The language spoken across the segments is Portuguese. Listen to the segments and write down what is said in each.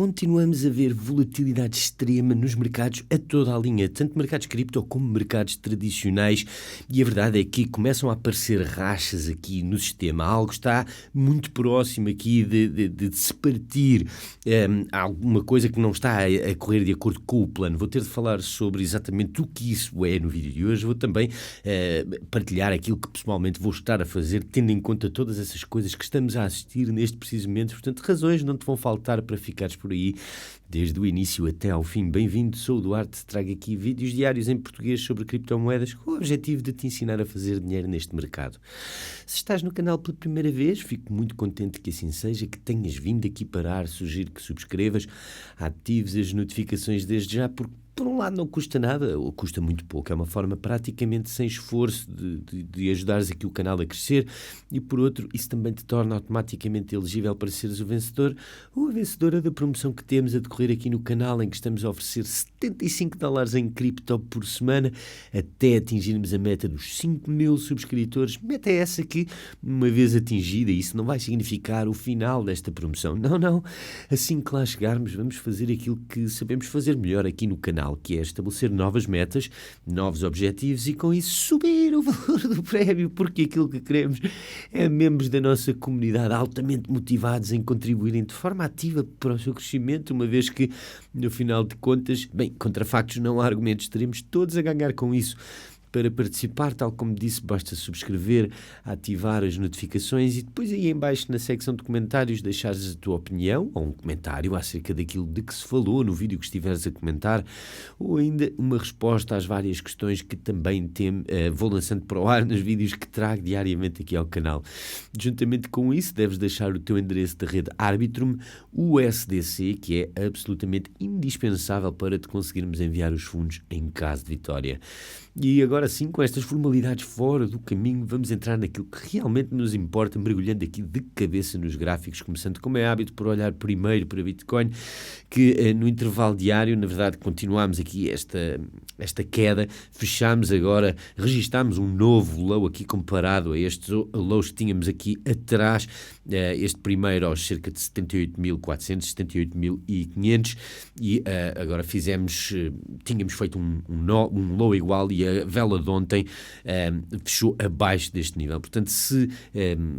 continuamos a ver volatilidade extrema nos mercados a toda a linha, tanto mercados cripto como mercados tradicionais, e a verdade é que começam a aparecer rachas aqui no sistema. Algo está muito próximo aqui de se partir. Há alguma coisa que não está a correr de acordo com o plano. Vou ter de falar sobre exatamente o que isso é no vídeo de hoje. Vou também partilhar aquilo que pessoalmente vou estar a fazer, tendo em conta todas essas coisas que estamos a assistir neste preciso momento. Portanto, razões não te vão faltar para ficares por aí desde o início até ao fim. Bem-vindo, sou o Duarte, trago aqui vídeos diários em português sobre criptomoedas com o objetivo de te ensinar a fazer dinheiro neste mercado. Se estás no canal pela primeira vez, fico muito contente que assim seja, que tenhas vindo aqui parar, sugiro que subscrevas, atives as notificações desde já, porque por um lado não custa nada, ou custa muito pouco, é uma forma praticamente sem esforço de ajudares aqui o canal a crescer, e por outro, isso também te torna automaticamente elegível para seres o vencedor ou a vencedora da promoção que temos a decorrer aqui no canal, em que estamos a oferecer $75 em cripto por semana, até atingirmos a meta dos 5.000 subscritores. Meta é essa que, uma vez atingida, isso não vai significar o final desta promoção, não, assim que lá chegarmos, vamos fazer aquilo que sabemos fazer melhor aqui no canal, que é estabelecer novas metas, novos objetivos e com isso subir o valor do prémio, porque aquilo que queremos é membros da nossa comunidade altamente motivados em contribuírem de forma ativa para o seu crescimento, uma vez que, no final de contas, bem, contra factos não há argumentos, estaremos todos a ganhar com isso. Para participar, tal como disse, basta subscrever, ativar as notificações e depois aí em baixo na secção de comentários deixares a tua opinião ou um comentário acerca daquilo de que se falou no vídeo que estiveres a comentar, ou ainda uma resposta às várias questões que também vou lançando para o ar nos vídeos que trago diariamente aqui ao canal. Juntamente com isso, deves deixar o teu endereço da rede Arbitrum USDC, que é absolutamente indispensável para te conseguirmos enviar os fundos em caso de vitória. E agora sim, com estas formalidades fora do caminho, vamos entrar naquilo que realmente nos importa, mergulhando aqui de cabeça nos gráficos, começando, como é hábito, por olhar primeiro para Bitcoin, que no intervalo diário, na verdade, continuamos aqui esta queda, fechamos agora, registámos um novo low aqui comparado a estes lows que tínhamos aqui atrás, este primeiro aos cerca de 78.400, 78.500, e agora tínhamos feito um low igual e a vela de ontem fechou abaixo deste nível. Portanto, se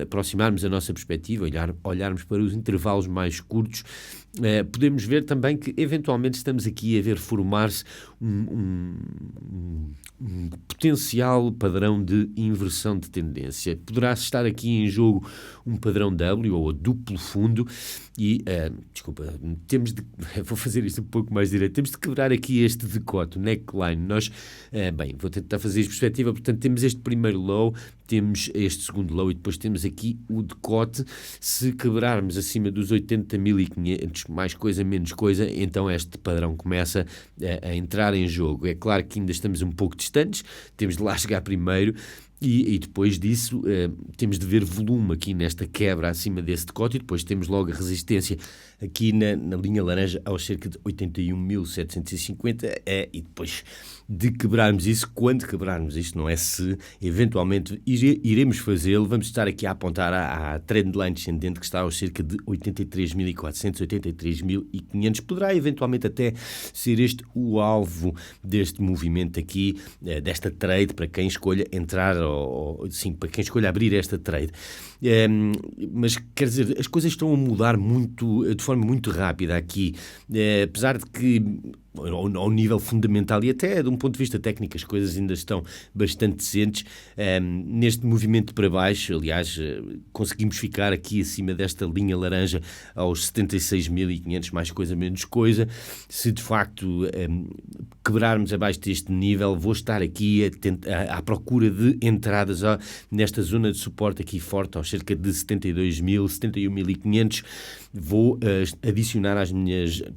aproximarmos a nossa perspectiva, olharmos para os intervalos mais curtos, podemos ver também que eventualmente estamos aqui a ver formar-se um potencial padrão de inversão de tendência. Poderá estar aqui em jogo um padrão W ou duplo fundo e, vou fazer isto um pouco mais direito, temos de quebrar aqui este decote, o neckline. Nós, vou tentar fazer isto de perspectiva, portanto temos este primeiro low, temos este segundo low e depois temos aqui o decote. Se quebrarmos acima dos 80.500, mais coisa, menos coisa, então este padrão começa a entrar em jogo. É claro que ainda estamos um pouco distantes, temos de lá chegar primeiro, e depois disso temos de ver volume aqui nesta quebra acima desse decote, e depois temos logo a resistência aqui na linha laranja aos cerca de 81.750, e depois de quebrarmos isso, quando quebrarmos isto, não é se eventualmente iremos fazê-lo, vamos estar aqui a apontar à trendline descendente que está aos cerca de 83.400, 83.500, poderá eventualmente até ser este o alvo deste movimento aqui, desta trade, para quem escolha entrar para quem escolha abrir esta trade. Mas, quer dizer, as coisas estão a mudar de forma muito rápida aqui, apesar de que ao nível fundamental e até de um ponto de vista técnico as coisas ainda estão bastante decentes. Neste movimento para baixo, aliás, conseguimos ficar aqui acima desta linha laranja aos 76.500, mais coisa, menos coisa. Se de facto quebrarmos abaixo deste nível, vou estar aqui à procura de entradas nesta zona de suporte aqui forte, aos cerca de 72.000, 71.500. Vou adicionar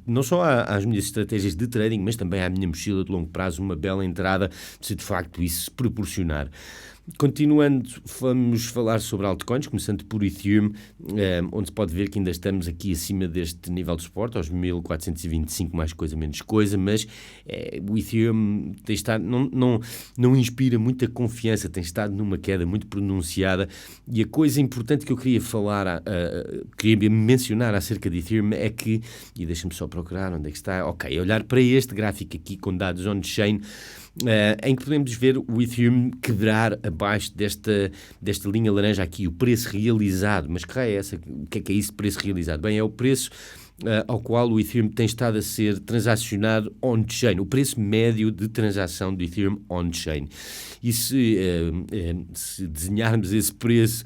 não só às minhas estratégias de trading, mas também à minha mochila de longo prazo, uma bela entrada, se de facto isso se proporcionar. Continuando, vamos falar sobre altcoins, começando por Ethereum, onde se pode ver que ainda estamos aqui acima deste nível de suporte, aos 1425, mais coisa, menos coisa, mas o Ethereum tem estado, não inspira muita confiança, tem estado numa queda muito pronunciada, e a coisa importante que eu queria falar, queria mencionar acerca de Ethereum é que, e deixa-me só procurar onde é que está, olhar para este gráfico aqui com dados on-chain, em que podemos ver o Ethereum quebrar abaixo desta linha laranja aqui, o preço realizado. Mas que raio é essa? O que é isso de preço realizado? Bem, é o preço ao qual o Ethereum tem estado a ser transacionado on-chain, o preço médio de transação do Ethereum on-chain. E se desenharmos esse preço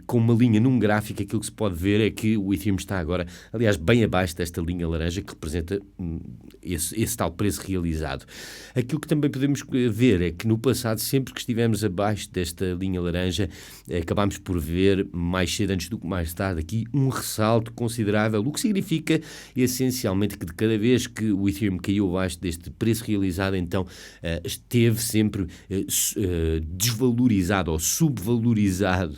com uma linha num gráfico, aquilo que se pode ver é que o Ethereum está agora, aliás, bem abaixo desta linha laranja que representa esse tal preço realizado. Aquilo que também podemos ver é que no passado, sempre que estivemos abaixo desta linha laranja, acabámos por ver, mais cedo antes do que mais tarde, aqui um ressalto considerável, o que significa essencialmente que de cada vez que o Ethereum caiu abaixo deste preço realizado, então esteve sempre desvalorizado ou subvalorizado.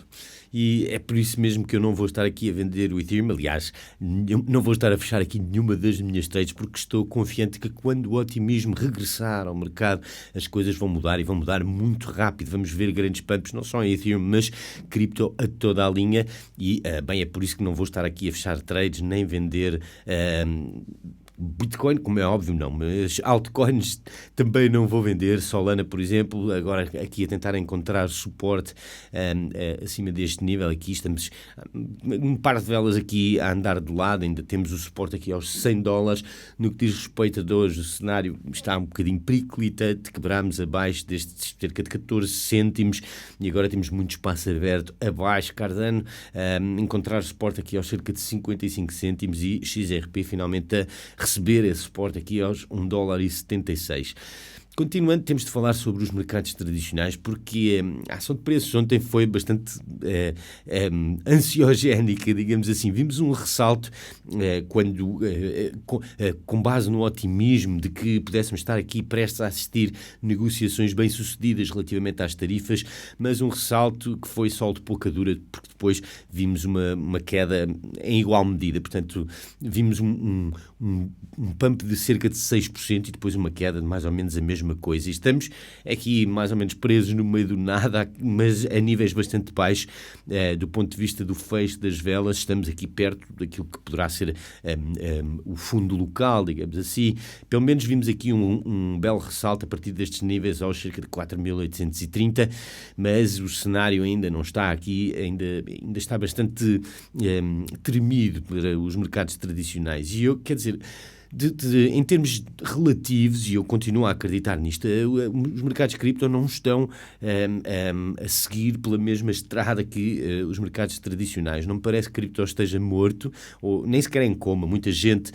E é por isso mesmo que eu não vou estar aqui a vender o Ethereum. Aliás, não vou estar a fechar aqui nenhuma das minhas trades, porque estou confiante que quando o otimismo regressar ao mercado, as coisas vão mudar e vão mudar muito rápido. Vamos ver grandes pumps, não só em Ethereum, mas cripto a toda a linha. E, bem, é por isso que não vou estar aqui a fechar trades, nem vender Bitcoin, como é óbvio, não, mas altcoins também não vou vender. Solana, por exemplo, agora aqui a tentar encontrar suporte acima deste nível. Aqui estamos um par de velas aqui a andar de lado, ainda temos o suporte aqui aos $100. No que diz respeito a hoje, o cenário está um bocadinho periclitante, quebramos abaixo destes cerca de 14 cêntimos e agora temos muito espaço aberto abaixo. Cardano, encontrar suporte aqui aos cerca de 55 cêntimos e XRP finalmente a receber esse suporte aqui aos $1,76. Continuando, temos de falar sobre os mercados tradicionais, porque a ação de preços ontem foi bastante ansiogénica, digamos assim. Vimos um ressalto quando, com base no otimismo de que pudéssemos estar aqui prestes a assistir negociações bem-sucedidas relativamente às tarifas, mas um ressalto que foi só de pouca dura, porque depois vimos uma queda em igual medida. Portanto, vimos um pump de cerca de 6% e depois uma queda de mais ou menos a mesma coisa. E estamos aqui mais ou menos presos no meio do nada, mas a níveis bastante baixos do ponto de vista do fecho das velas. Estamos aqui perto daquilo que poderá ser o fundo local, digamos assim. Pelo menos vimos aqui um belo ressalto a partir destes níveis aos cerca de 4.830, mas o cenário ainda não está aqui, ainda está bastante tremido para os mercados tradicionais. E eu, quer dizer, em termos relativos, e eu continuo a acreditar nisto, os mercados cripto não estão a seguir pela mesma estrada que os mercados tradicionais. Não me parece que cripto esteja morto, ou nem sequer em coma. Muita gente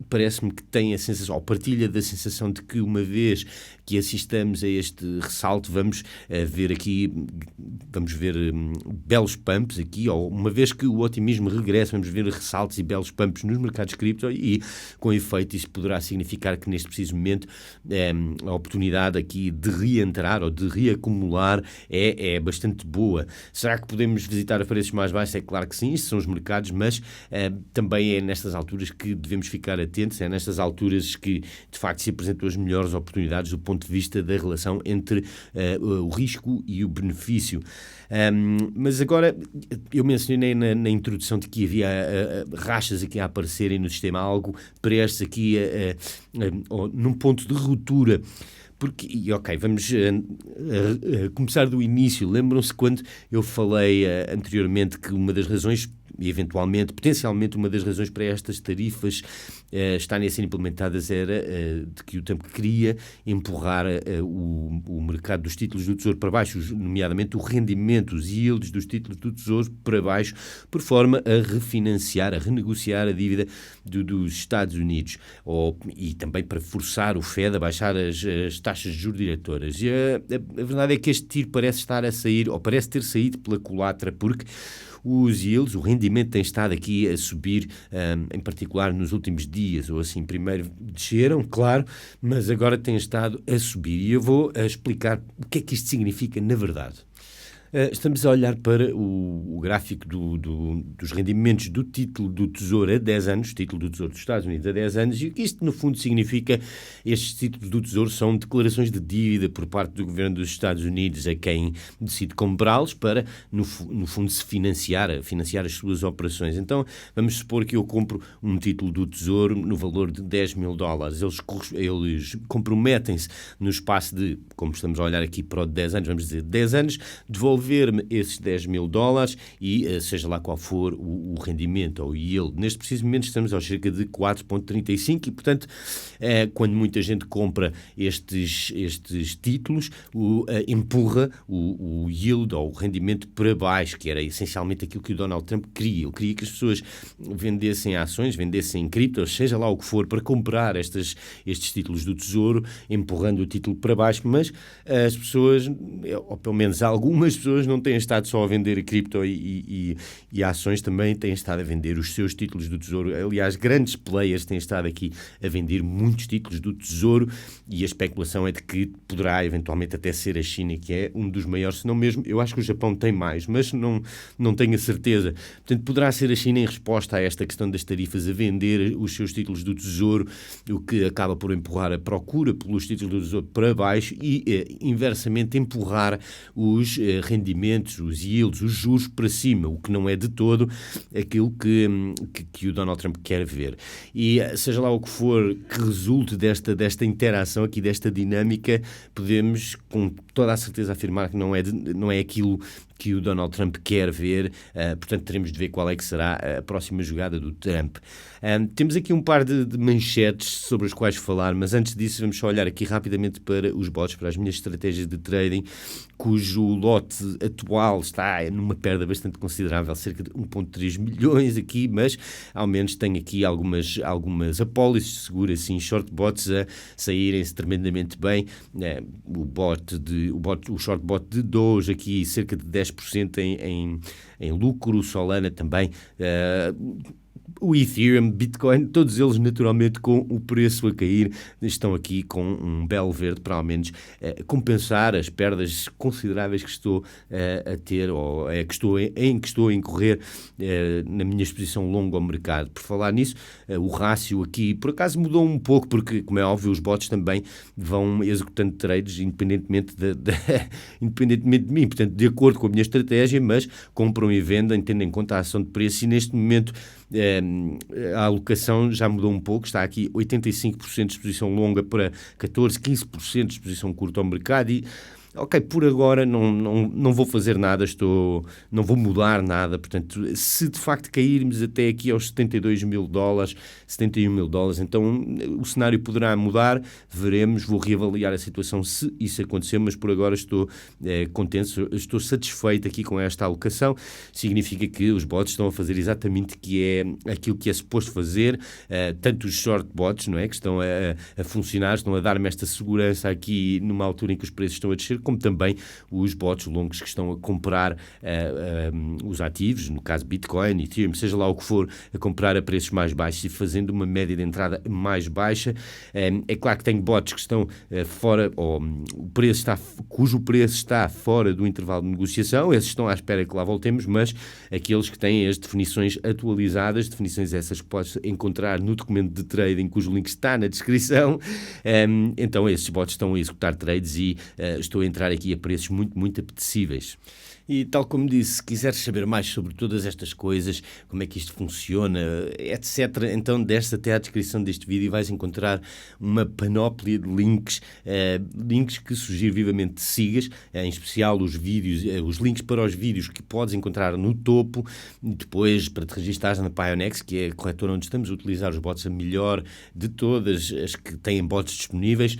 parece-me que tem a sensação, ou partilha da sensação de que uma vez que assistamos a este ressalto, vamos ver belos pumps aqui, ou uma vez que o otimismo regressa, vamos ver ressaltos e belos pumps nos mercados cripto e, com efeito, isso poderá significar que neste preciso momento a oportunidade aqui de reentrar ou de reacumular é bastante boa. Será que podemos visitar a preços mais baixos? É claro que sim, isso são os mercados, mas também é nestas alturas que devemos ficar atentos, é nestas alturas que de facto se apresentam as melhores oportunidades do ponto de vista da relação entre o risco e o benefício. Mas agora, eu mencionei na introdução de que havia rachas aqui a aparecerem no sistema, algo prestes aqui num ponto de ruptura. Porque, vamos começar do início. Lembram-se quando eu falei anteriormente que uma das razões, e eventualmente, potencialmente, uma das razões para estas tarifas estarem a ser implementadas era de que o Trump queria empurrar o mercado dos títulos do Tesouro para baixo, nomeadamente o rendimento, os yields dos títulos do Tesouro para baixo, por forma a refinanciar, a renegociar a dívida dos Estados Unidos, e também para forçar o Fed a baixar as taxas de juros diretoras. E a verdade é que este tiro parece estar a sair, ou parece ter saído pela culatra, porque os yields, o rendimento tem estado aqui a subir, em particular nos últimos dias, ou assim, primeiro desceram, claro, mas agora tem estado a subir. E eu vou explicar o que é que isto significa na verdade. Estamos a olhar para o gráfico dos rendimentos do título do Tesouro a 10 anos, título do Tesouro dos Estados Unidos a 10 anos, e o que isto no fundo significa, estes títulos do Tesouro são declarações de dívida por parte do governo dos Estados Unidos a quem decide comprá-los para, no fundo, se financiar as suas operações. Então, vamos supor que eu compro um título do Tesouro no valor de $10.000. Eles comprometem-se no espaço de, como estamos a olhar aqui para o de 10 anos, vamos dizer 10 anos, devolver-me esses $10.000 e seja lá qual for o rendimento ou o yield. Neste preciso momento estamos aos cerca de 4,35 e, portanto, quando muita gente compra estes títulos, empurra o yield ou o rendimento para baixo, que era essencialmente aquilo que o Donald Trump queria. Ele queria que as pessoas vendessem ações, vendessem criptos, seja lá o que for, para comprar estes títulos do Tesouro, empurrando o título para baixo, mas as pessoas, ou pelo menos algumas pessoas, não têm estado só a vender cripto e ações, também têm estado a vender os seus títulos do Tesouro. Aliás, grandes players têm estado aqui a vender muitos títulos do Tesouro e a especulação é de que poderá eventualmente até ser a China, que é um dos maiores, se não mesmo, eu acho que o Japão tem mais, mas não tenho a certeza. Portanto, poderá ser a China em resposta a esta questão das tarifas a vender os seus títulos do Tesouro, o que acaba por empurrar a procura pelos títulos do Tesouro para baixo e, inversamente, empurrar os rendimentos, os yields, os juros para cima, o que não é de todo aquilo que o Donald Trump quer ver. E seja lá o que for que resulte desta interação aqui, desta dinâmica, podemos com toda a certeza afirmar que não é aquilo que o Donald Trump quer ver, portanto teremos de ver qual é que será a próxima jogada do Trump. Temos aqui um par de manchetes sobre as quais falar, mas antes disso vamos só olhar aqui rapidamente para os bots, para as minhas estratégias de trading, cujo lote atual está numa perda bastante considerável, cerca de 1,3 milhões aqui, mas ao menos tenho aqui algumas apólices de seguro, assim, short bots a saírem-se tremendamente bem. O short bot de Doge aqui cerca de 10% em lucro, Solana também, o Ethereum, Bitcoin, todos eles naturalmente com o preço a cair, estão aqui com um belo verde para ao menos compensar as perdas consideráveis que estou a ter ou que estou a incorrer na minha exposição longa ao mercado. Por falar nisso, o rácio aqui por acaso mudou um pouco porque, como é óbvio, os bots também vão executando trades independentemente de mim, portanto, de acordo com a minha estratégia, mas compram e vendem tendo em conta a ação de preço e neste momento a alocação já mudou um pouco, está aqui 85% de exposição longa para 15% de exposição curta ao mercado e ok, por agora não vou fazer nada, não vou mudar nada, portanto, se de facto cairmos até aqui aos $72.000, $71.000, então o cenário poderá mudar, veremos, vou reavaliar a situação se isso acontecer, mas por agora estou contente, estou satisfeito aqui com esta alocação, significa que os bots estão a fazer exatamente aquilo que é suposto fazer, tanto os short bots, não é, que estão a funcionar, estão a dar-me esta segurança aqui numa altura em que os preços estão a descer, como também os bots longos que estão a comprar os ativos, no caso Bitcoin, Ethereum, seja lá o que for, a comprar a preços mais baixos e fazendo uma média de entrada mais baixa. É claro que tenho bots que estão fora, ou cujo preço está fora do intervalo de negociação, esses estão à espera que lá voltemos, mas aqueles que têm as definições atualizadas, definições essas que podes encontrar no documento de trading, cujo link está na descrição, então esses bots estão a executar trades e estou a entrar aqui a preços muito, muito apetecíveis. E tal como disse, se quiseres saber mais sobre todas estas coisas, como é que isto funciona, etc., então desce até à descrição deste vídeo e vais encontrar uma panóplia de links que sugiro vivamente sigas, em especial os links para os vídeos que podes encontrar no topo, depois para te registares na Pionex, que é a corretora onde estamos a utilizar os bots a melhor de todas as que têm bots disponíveis,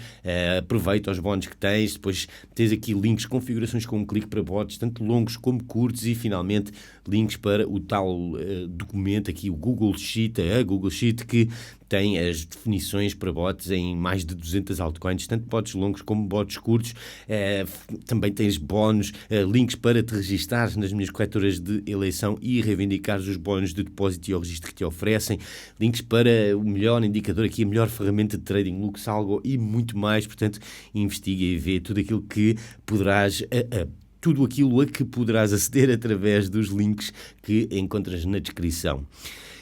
aproveita os bónus que tens, depois tens aqui links, configurações com um clique para bots, tanto longos como curtos e, finalmente, links para o tal documento aqui, o Google Sheet, a Google Sheet, que tem as definições para bots em mais de 200 altcoins, tanto bots longos como bots curtos. Também tens bónus, links para te registares nas minhas corretoras de eleição e reivindicares os bónus de depósito e ao registro que te oferecem, links para o melhor indicador aqui, a melhor ferramenta de trading, Luxalgo e muito mais. Portanto, investiga e vê tudo aquilo que poderás tudo aquilo a que poderás aceder através dos links que encontras na descrição.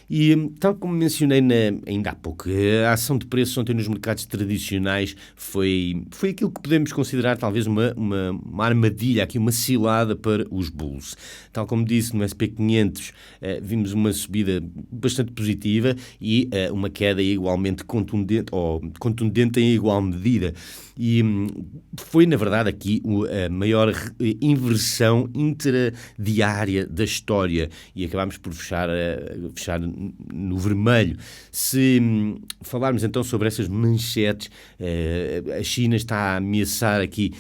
E, tal como mencionei ainda há pouco, a ação de preços ontem nos mercados tradicionais foi aquilo que podemos considerar talvez uma armadilha, aqui uma cilada para os bulls. Tal como disse, no SP500 vimos uma subida bastante positiva e uma queda igualmente contundente em igual medida. E foi, na verdade, aqui a maior inversão intradiária da história e acabámos por fechar no vermelho. Se falarmos então sobre essas manchetes, a China está a ameaçar aqui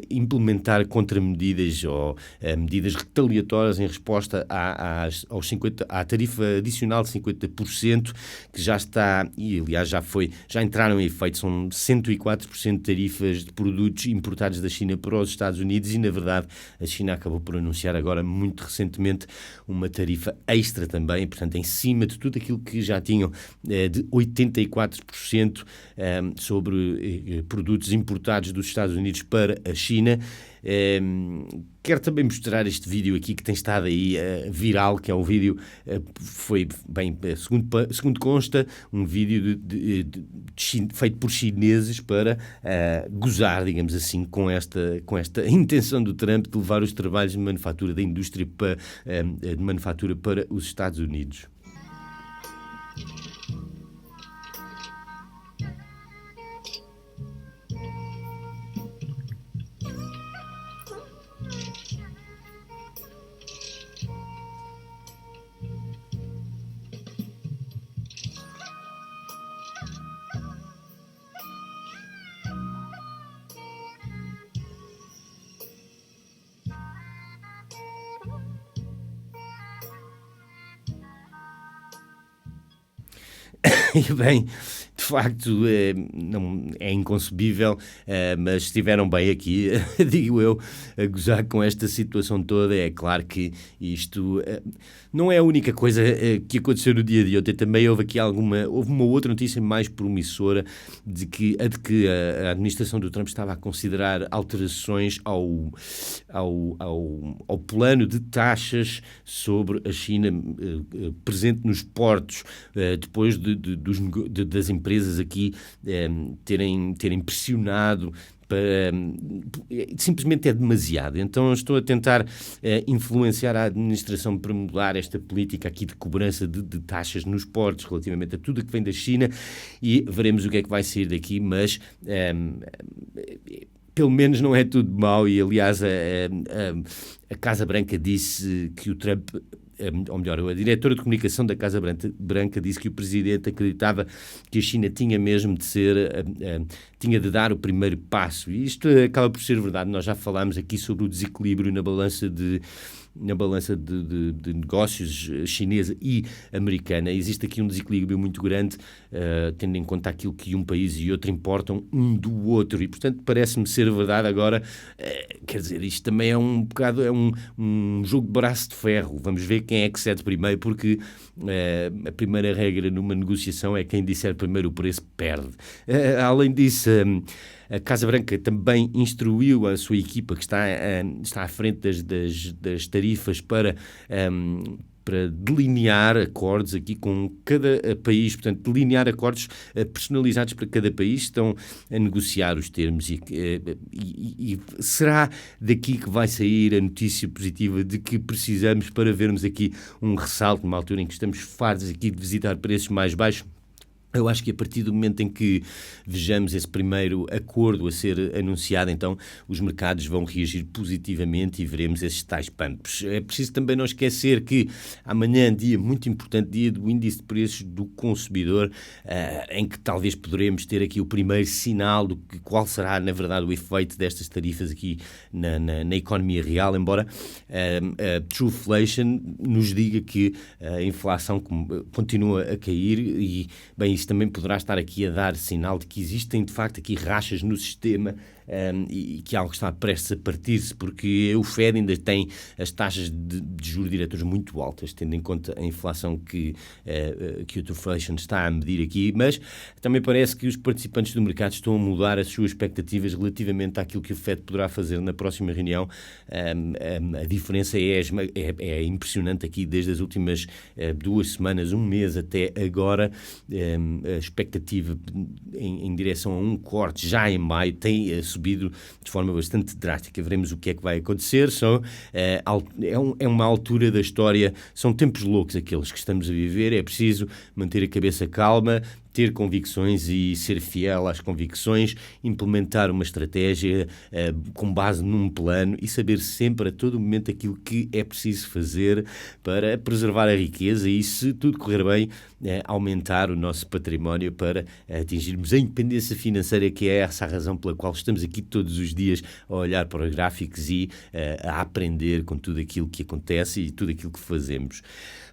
implementar contramedidas ou medidas retaliatórias em resposta à tarifa adicional de 50%, que já está, e aliás já entraram em efeito, são 104% de tarifas de produtos importados da China para os Estados Unidos e, na verdade, a China acabou por anunciar agora, muito recentemente, uma tarifa extra também, portanto, em cima de tudo aquilo que já tinham de 84% sobre produtos importados dos Estados Unidos para a China. Quero também mostrar este vídeo aqui que tem estado aí viral, que é um vídeo, foi bem, segundo consta, um vídeo feito por chineses para gozar, digamos assim, com esta intenção do Trump de levar os trabalhos de manufatura da indústria de manufatura para os Estados Unidos. E bem, de facto, não, é inconcebível, mas estiveram bem aqui, digo eu, a gozar com esta situação toda. É claro que isto não é a única coisa que aconteceu no dia de ontem. Também houve uma outra notícia mais promissora de que a administração do Trump estava a considerar alterações ao plano de taxas sobre a China presente nos portos, depois das empresas aqui terem pressionado para, simplesmente é demasiado. Então estou a tentar influenciar a administração para mudar esta política aqui de cobrança de taxas nos portos relativamente a tudo que vem da China e veremos o que é que vai sair daqui, mas pelo menos não é tudo mau. E aliás a Casa Branca disse que o Trump, ou melhor, a diretora de comunicação da Casa Branca disse que o presidente acreditava que a China tinha mesmo de tinha de dar o primeiro passo. E isto acaba por ser verdade. Nós já falámos aqui sobre o desequilíbrio na balança de negócios chinesa e americana. Existe aqui um desequilíbrio muito grande, tendo em conta aquilo que um país e outro importam um do outro. E, portanto, parece-me ser verdade agora. Quer dizer, isto também é um bocado, um jogo de braço de ferro. Vamos ver quem é que cede primeiro, porque a primeira regra numa negociação é quem disser primeiro o preço perde. Além disso, a Casa Branca também instruiu a sua equipa, que está à frente das tarifas, para delinear acordos aqui com cada país, portanto, delinear acordos personalizados para cada país. Estão a negociar os termos e será daqui que vai sair a notícia positiva de que precisamos para vermos aqui um ressalto numa altura em que estamos fartos aqui de visitar preços mais baixos. Eu acho que a partir do momento em que vejamos esse primeiro acordo a ser anunciado, então os mercados vão reagir positivamente e veremos esses tais pumps. É preciso também não esquecer que amanhã, dia muito importante, dia do índice de preços do consumidor, em que talvez poderemos ter aqui o primeiro sinal do que qual será, na verdade, o efeito destas tarifas aqui na economia real, embora a Trueflation nos diga que a inflação continua a cair e, bem, isso também poderá estar aqui a dar sinal de que existem, de facto, aqui rachas no sistema e que algo está prestes a partir-se, porque o Fed ainda tem as taxas de juros diretores muito altas, tendo em conta a inflação que o Trueflation está a medir aqui, mas também parece que os participantes do mercado estão a mudar as suas expectativas relativamente àquilo que o Fed poderá fazer na próxima reunião. A diferença é impressionante aqui desde as últimas 2 semanas, um mês até agora. A expectativa em direção a um corte já em maio tem subido de forma bastante drástica. Veremos o que é que vai acontecer. É uma altura da história, são tempos loucos aqueles que estamos a viver, é preciso manter a cabeça calma, ter convicções e ser fiel às convicções, implementar uma estratégia com base num plano e saber sempre a todo momento aquilo que é preciso fazer para preservar a riqueza e, se tudo correr bem, aumentar o nosso património para atingirmos a independência financeira, que é essa a razão pela qual estamos aqui todos os dias a olhar para os gráficos e a aprender com tudo aquilo que acontece e tudo aquilo que fazemos.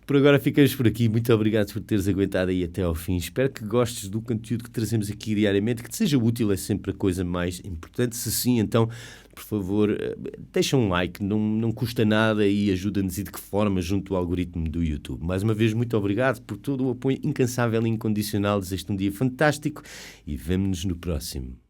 Por agora ficamos por aqui. Muito obrigado por teres aguentado aí até ao fim. Espero que gostes do conteúdo que trazemos aqui diariamente, que te seja útil, é sempre a coisa mais importante. Se sim, então, por favor, deixa um like, não custa nada e ajuda-nos e de que forma junto ao algoritmo do YouTube. Mais uma vez, muito obrigado por todo o apoio incansável e incondicional. Desejo-te um dia fantástico e vemo-nos no próximo.